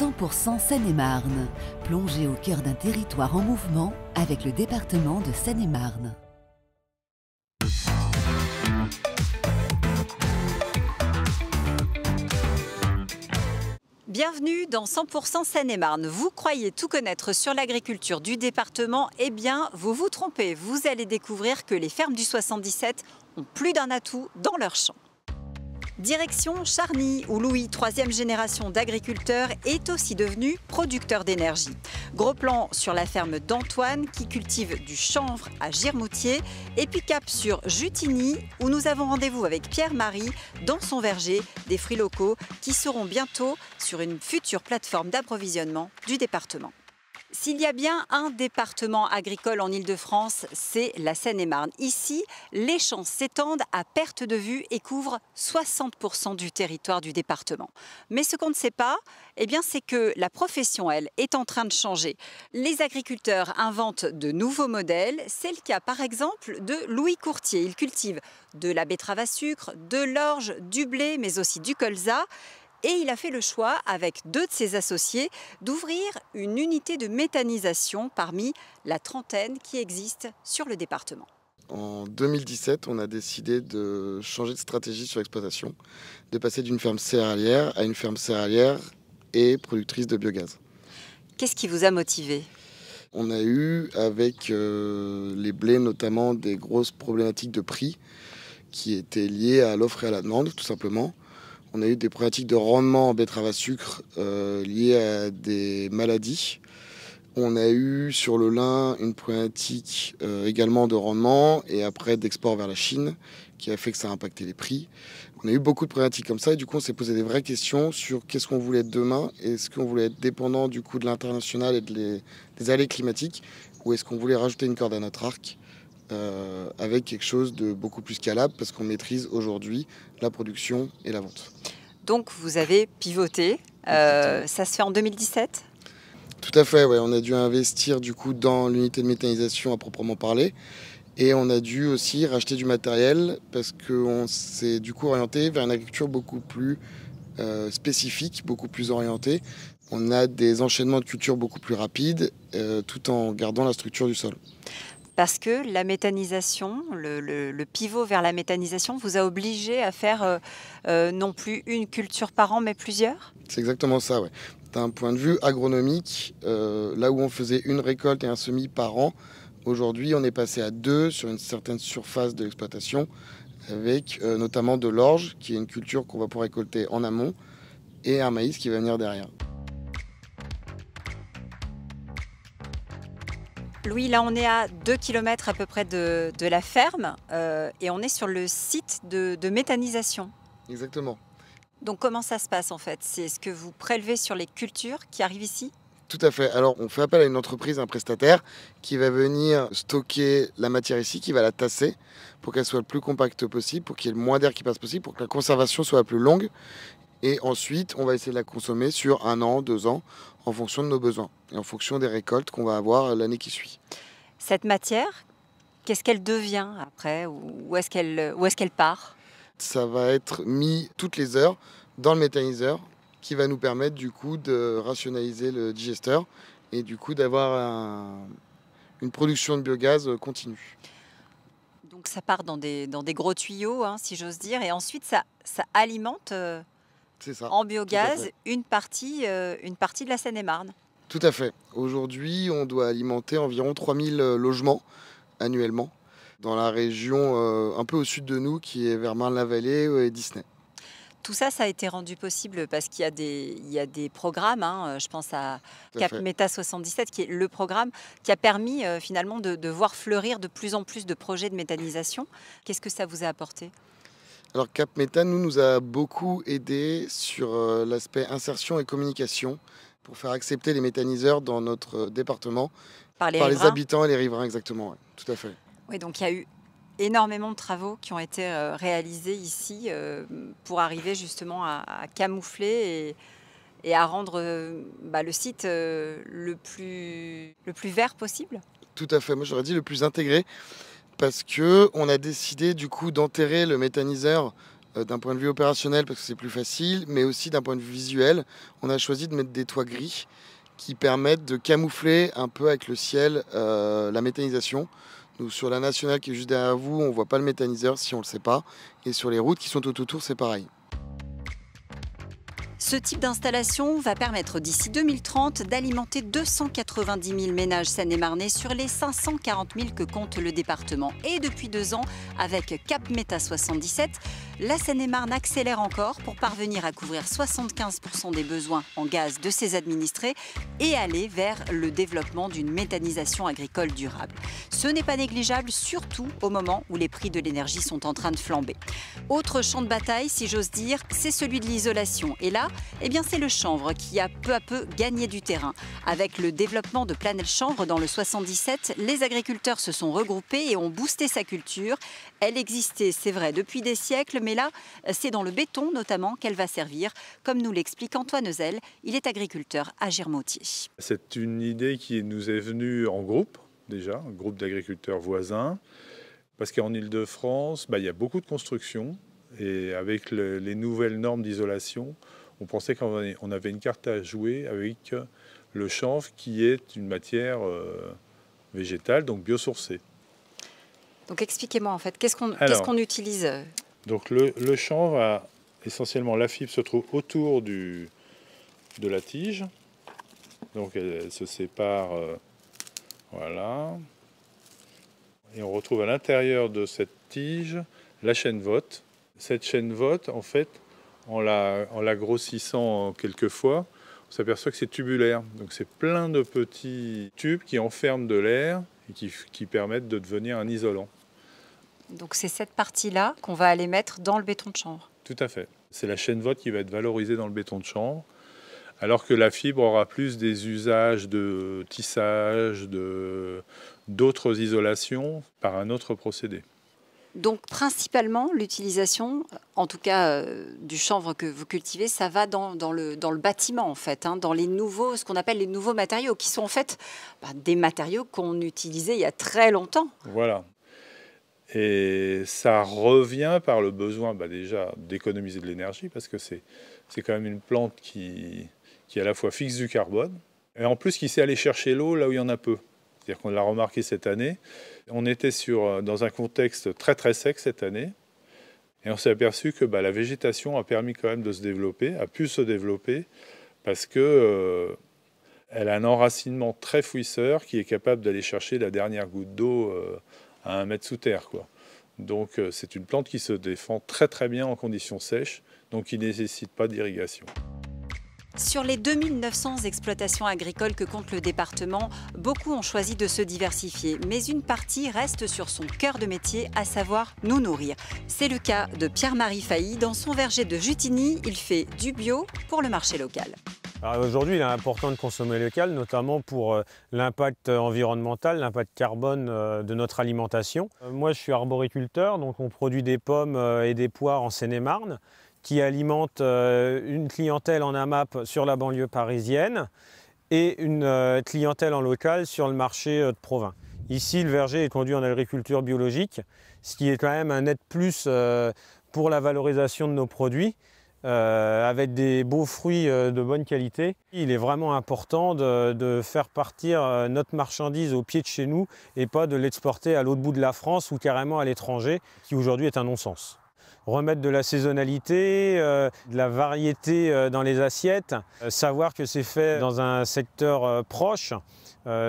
100% Seine-et-Marne, plongé au cœur d'un territoire en mouvement avec le département de Seine-et-Marne. Bienvenue dans 100% Seine-et-Marne. Vous croyez tout connaître sur l'agriculture du département? Eh bien, vous vous trompez. Vous allez découvrir que les fermes du 77 ont plus d'un atout dans leur champ. Direction Charny, où Louis, troisième génération d'agriculteurs, est aussi devenu producteur d'énergie. Gros plan sur la ferme d'Antoine, qui cultive du chanvre à Girmoutier, et puis cap sur Jutigny, où nous avons rendez-vous avec Pierre-Marie dans son verger, des fruits locaux qui seront bientôt sur une future plateforme d'approvisionnement du département. S'il y a bien un département agricole en Île-de-France, c'est la Seine-et-Marne. Ici, les champs s'étendent à perte de vue et couvrent 60% du territoire du département. Mais ce qu'on ne sait pas, eh bien, c'est que la profession, elle, est en train de changer. Les agriculteurs inventent de nouveaux modèles. C'est le cas, par exemple, de Louis Courtier. Il cultive de la betterave à sucre, de l'orge, du blé, mais aussi du colza. Et il a fait le choix, avec deux de ses associés, d'ouvrir une unité de méthanisation parmi la trentaine qui existe sur le département. En 2017, on a décidé de changer de stratégie sur l'exploitation, de passer d'une ferme céréalière à une ferme céréalière et productrice de biogaz. Qu'est-ce qui vous a motivé ? On a eu, avec les blés notamment, des grosses problématiques de prix qui étaient liées à l'offre et à la demande, tout simplement. On a eu des problématiques de rendement en betterave à sucre liées à des maladies. On a eu sur le lin une problématique également de rendement et après d'export vers la Chine qui a fait que ça a impacté les prix. On a eu beaucoup de problématiques comme ça et du coup on s'est posé des vraies questions sur qu'est-ce qu'on voulait être demain. Est-ce qu'on voulait être dépendant du coup de l'international et des allées climatiques ou est-ce qu'on voulait rajouter une corde à notre arc avec quelque chose de beaucoup plus scalable parce qu'on maîtrise aujourd'hui la production et la vente. Donc vous avez pivoté, ça se fait en 2017 ? Tout à fait, ouais. On a dû investir du coup dans l'unité de méthanisation à proprement parler et on a dû aussi racheter du matériel parce qu'on s'est du coup orienté vers une agriculture beaucoup plus spécifique, beaucoup plus orientée. On a des enchaînements de cultures beaucoup plus rapides tout en gardant la structure du sol. Parce que la méthanisation, le pivot vers la méthanisation vous a obligé à faire non plus une culture par an, mais plusieurs ? C'est exactement ça, ouais. D'un point de vue agronomique, là où on faisait une récolte et un semis par an, aujourd'hui on est passé à 2 sur une certaine surface de l'exploitation, avec notamment de l'orge, qui est une culture qu'on va pouvoir récolter en amont, et un maïs qui va venir derrière. Louis, là on est à 2 km à peu près de la ferme et on est sur le site de méthanisation. Exactement. Donc comment ça se passe en fait ? C'est ce que vous prélevez sur les cultures qui arrivent ici ? Tout à fait. Alors on fait appel à une entreprise, un prestataire, qui va venir stocker la matière ici, qui va la tasser pour qu'elle soit le plus compacte possible, pour qu'il y ait le moins d'air qui passe possible, pour que la conservation soit la plus longue. Et ensuite, on va essayer de la consommer sur 1 an, 2 ans, en fonction de nos besoins et en fonction des récoltes qu'on va avoir l'année qui suit. Cette matière, qu'est-ce qu'elle devient après ? Où est-ce qu'elle part ? Ça va être mis toutes les heures dans le méthaniseur qui va nous permettre du coup de rationaliser le digesteur et du coup d'avoir une production de biogaz continue. Donc ça part dans des gros tuyaux, hein, si j'ose dire, et ensuite ça alimente C'est ça, en biogaz une partie de la Seine-et-Marne. Tout à fait. Aujourd'hui, on doit alimenter environ 3000 logements annuellement dans la région un peu au sud de nous, qui est vers Marne-la-Vallée et Disney. Tout ça, ça a été rendu possible parce qu'il y a des programmes, hein, je pense à Cap Méta 77, qui est le programme qui a permis finalement de voir fleurir de plus en plus de projets de méthanisation. Qu'est-ce que ça vous a apporté ? Alors Cap Méta nous a beaucoup aidé sur l'aspect insertion et communication pour faire accepter les méthaniseurs dans notre département par les habitants et les riverains, exactement, ouais, tout à fait. Oui, donc il y a eu énormément de travaux qui ont été réalisés ici pour arriver justement à camoufler et à rendre le site le plus vert possible. Tout à fait, moi j'aurais dit le plus intégré parce qu'on a décidé du coup d'enterrer le méthaniseur D'un point de vue opérationnel, parce que c'est plus facile, mais aussi d'un point de vue visuel, on a choisi de mettre des toits gris qui permettent de camoufler un peu avec le ciel la méthanisation. Donc, sur la nationale qui est juste derrière vous, on ne voit pas le méthaniseur si on ne le sait pas. Et sur les routes qui sont tout autour, c'est pareil. Ce type d'installation va permettre d'ici 2030 d'alimenter 290 000 ménages seine-et-marnais sur les 540 000 que compte le département. Et depuis 2 ans, avec Cap Méta 77, la Seine-et-Marne accélère encore pour parvenir à couvrir 75% des besoins en gaz de ses administrés et aller vers le développement d'une méthanisation agricole durable. Ce n'est pas négligeable, surtout au moment où les prix de l'énergie sont en train de flamber. Autre champ de bataille, si j'ose dire, c'est celui de l'isolation. Et là, c'est le chanvre qui a peu à peu gagné du terrain. Avec le développement de Planel Chanvre dans le 77, les agriculteurs se sont regroupés et ont boosté sa culture. Elle existait, c'est vrai, depuis des siècles, mais là, c'est dans le béton notamment qu'elle va servir, comme nous l'explique Antoine Ezel. Il est agriculteur à Girmoutier. C'est une idée qui nous est venue en groupe, déjà, un groupe d'agriculteurs voisins, parce qu'en Île-de-France, il y a beaucoup de constructions, et avec les nouvelles normes d'isolation, on pensait qu'on avait une carte à jouer avec le chanvre qui est une matière végétale, donc biosourcée. Donc expliquez-moi en fait, qu'est-ce qu'on utilise? Donc le chanvre, essentiellement la fibre se trouve autour de la tige. Donc elle se sépare, voilà. Et on retrouve à l'intérieur de cette tige la chaîne-vote. Cette chaîne-vote, en fait, en la grossissant quelques fois, on s'aperçoit que c'est tubulaire. Donc c'est plein de petits tubes qui enferment de l'air et qui permettent de devenir un isolant. Donc c'est cette partie-là qu'on va aller mettre dans le béton de chanvre. Tout à fait. C'est la chaîne-vote qui va être valorisée dans le béton de chanvre, alors que la fibre aura plus des usages de tissage, d'autres isolations par un autre procédé. Donc principalement l'utilisation, en tout cas du chanvre que vous cultivez, ça va dans le bâtiment en fait, dans ce qu'on appelle les nouveaux matériaux, qui sont en fait des matériaux qu'on utilisait il y a très longtemps. Voilà. Et ça revient par le besoin déjà d'économiser de l'énergie, parce que c'est quand même une plante qui à la fois fixe du carbone, et en plus qui sait aller chercher l'eau là où il y en a peu. C'est-à-dire qu'on l'a remarqué cette année. On était dans un contexte très très sec cette année, et on s'est aperçu que la végétation a permis quand même de se développer, a pu se développer, parce que elle a un enracinement très fouisseur qui est capable d'aller chercher la dernière goutte d'eau à 1 mètre sous terre, quoi. Donc c'est une plante qui se défend très très bien en conditions sèches, donc qui ne nécessite pas d'irrigation. Sur les 2900 exploitations agricoles que compte le département, beaucoup ont choisi de se diversifier, mais une partie reste sur son cœur de métier, à savoir nous nourrir. C'est le cas de Pierre-Marie Failly. Dans son verger de Jutigny, il fait du bio pour le marché local. Aujourd'hui, il est important de consommer local, notamment pour l'impact environnemental, l'impact carbone de notre alimentation. Moi, je suis arboriculteur, donc on produit des pommes et des poires en Seine-et-Marne, qui alimentent une clientèle en AMAP sur la banlieue parisienne et une clientèle en local sur le marché de Provins. Ici, le verger est conduit en agriculture biologique, ce qui est quand même un net plus pour la valorisation de nos produits. Avec des beaux fruits de bonne qualité. Il est vraiment important de faire partir notre marchandise au pied de chez nous et pas de l'exporter à l'autre bout de la France ou carrément à l'étranger, qui aujourd'hui est un non-sens. Remettre de la saisonnalité, de la variété dans les assiettes, savoir que c'est fait dans un secteur proche,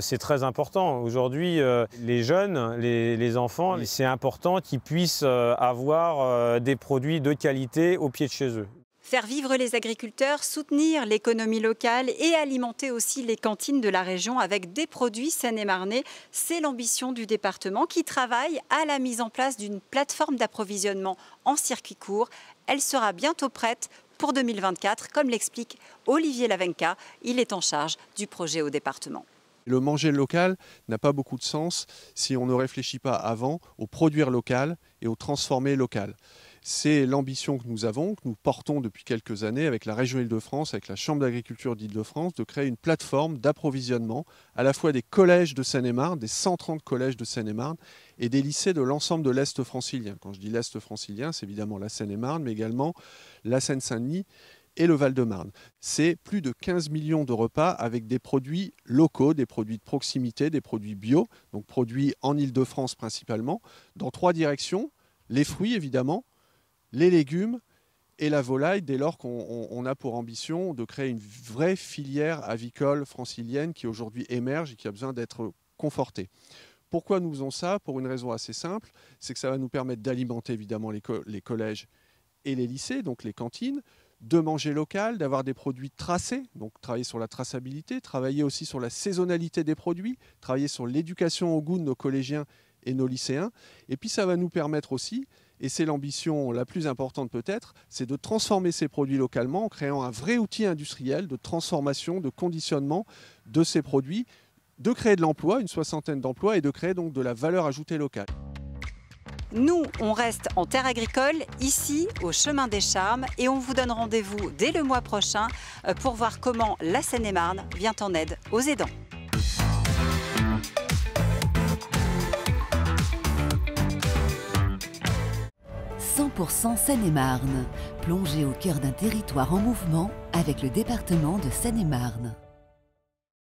c'est très important. Aujourd'hui, les jeunes, les enfants, c'est important qu'ils puissent avoir des produits de qualité au pied de chez eux. Faire vivre les agriculteurs, soutenir l'économie locale et alimenter aussi les cantines de la région avec des produits seine-et-marnais, c'est l'ambition du département qui travaille à la mise en place d'une plateforme d'approvisionnement en circuit court. Elle sera bientôt prête pour 2024, comme l'explique Olivier Lavenca. Il est en charge du projet au département. Le manger local n'a pas beaucoup de sens si on ne réfléchit pas avant au produire local et au transformer local. C'est l'ambition que nous portons depuis quelques années avec la région Île-de-France, avec la Chambre d'agriculture d'Île-de-France, de créer une plateforme d'approvisionnement à la fois des collèges de Seine-et-Marne, des 130 collèges de Seine-et-Marne et des lycées de l'ensemble de l'Est francilien. Quand je dis l'Est francilien, c'est évidemment la Seine-et-Marne, mais également la Seine-Saint-Denis et le Val-de-Marne. C'est plus de 15 millions de repas avec des produits locaux, des produits de proximité, des produits bio, donc produits en Île-de-France principalement, dans 3 directions, les fruits évidemment, les légumes et la volaille, dès lors qu'on a pour ambition de créer une vraie filière avicole francilienne qui aujourd'hui émerge et qui a besoin d'être confortée. Pourquoi nous faisons ça? Pour une raison assez simple, c'est que ça va nous permettre d'alimenter évidemment les collèges et les lycées, donc les cantines, de manger local, d'avoir des produits tracés, donc travailler sur la traçabilité, travailler aussi sur la saisonnalité des produits, travailler sur l'éducation au goût de nos collégiens et nos lycéens. Et puis ça va nous permettre aussi, et c'est l'ambition la plus importante peut-être, c'est de transformer ces produits localement en créant un vrai outil industriel de transformation, de conditionnement de ces produits, de créer de l'emploi, une 60aine d'emplois, et de créer donc de la valeur ajoutée locale. Nous, on reste en terre agricole, ici, au Chemin des Charmes, et on vous donne rendez-vous dès le mois prochain pour voir comment la Seine-et-Marne vient en aide aux aidants. « 100% Seine-et-Marne », plongé au cœur d'un territoire en mouvement avec le département de Seine-et-Marne.